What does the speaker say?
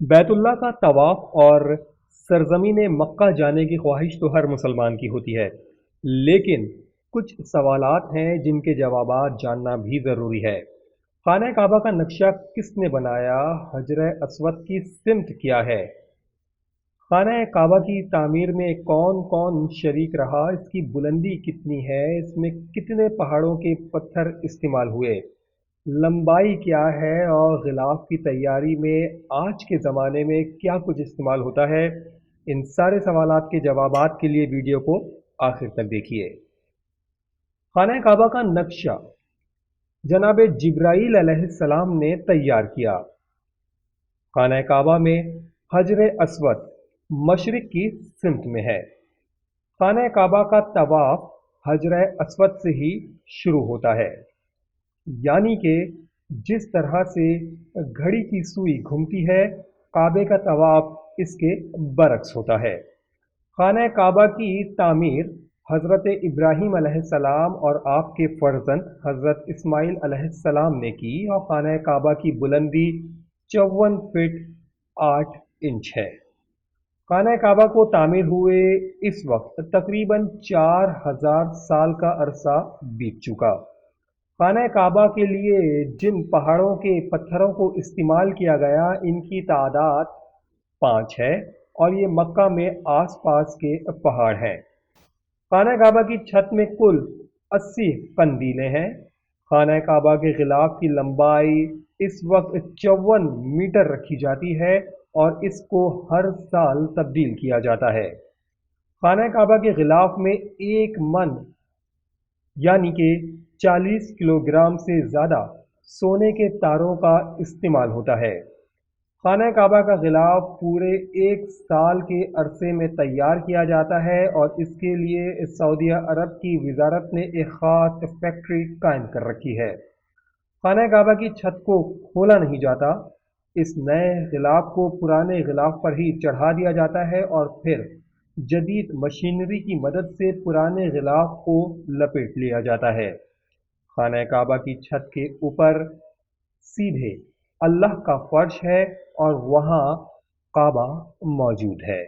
बैतुल्लाह का तवाफ और सरजमीन मक्का जाने की ख्वाहिश तो हर मुसलमान की होती है, लेकिन कुछ सवालात हैं जिनके जवाबात जानना भी ज़रूरी है। खाना काबा का नक्शा किसने बनाया? हजर अस्वद की सिमत क्या है? खाना काबा की तामीर में कौन कौन शरीक रहा? इसकी बुलंदी कितनी है? इसमें कितने पहाड़ों के पत्थर इस्तेमाल हुए? लंबाई क्या है? और गिलाफ की तैयारी में आज के ज़माने में क्या कुछ इस्तेमाल होता है? इन सारे सवालात के जवाबात के लिए वीडियो को आखिर तक देखिए। खाना काबा का नक्शा जनाब जिब्राईल अलैहिस्सलाम ने तैयार किया। खाना काबा में हजर अस्वद मशरिक की सिमत में है। खाना काबा का तवाफ हजर अस्वद से ही शुरू होता है, यानी कि जिस तरह से घड़ी की सुई घूमती है, काबे का तवाफ इसके बरक्स होता है। खाना काबा की तामीर हज़रत इब्राहीम अलैहिस्सलाम और आपके फर्जंद हज़रत इस्माइल अलैहिस्सलाम ने की, और खाना काबा की बुलंदी 54 फीट 8 इंच है। खाना काबा को तामीर हुए इस वक्त तकरीबन 4000 साल का अरसा बीत चुका। खाना काबा के लिए जिन पहाड़ों के पत्थरों को इस्तेमाल किया गया, इनकी तादाद 5 है, और ये मक्का में आसपास के पहाड़ हैं। खाना काबा की छत में कुल 80 कंदीलें हैं। खाना काबा के गिलाफ की लंबाई इस वक्त 54 मीटर रखी जाती है, और इसको हर साल तब्दील किया जाता है। खाना काबा के गिलाफ में एक मन यानी कि 40 किलोग्राम से ज़्यादा सोने के तारों का इस्तेमाल होता है। खाना काबा का गिलाफ पूरे एक साल के अरसे में तैयार किया जाता है, और इसके लिए सऊदी अरब की वजारत ने एक ख़ास फैक्ट्री कायम कर रखी है। खाना काबा की छत को खोला नहीं जाता। इस नए गिलाफ को पुराने गिलाफ पर ही चढ़ा दिया जाता है, और फिर जदीद मशीनरी की मदद से पुराने गिलाफ को लपेट लिया जाता है। खाना काबा की छत के ऊपर सीधे अल्लाह का फर्श है, और वहाँ काबा मौजूद है।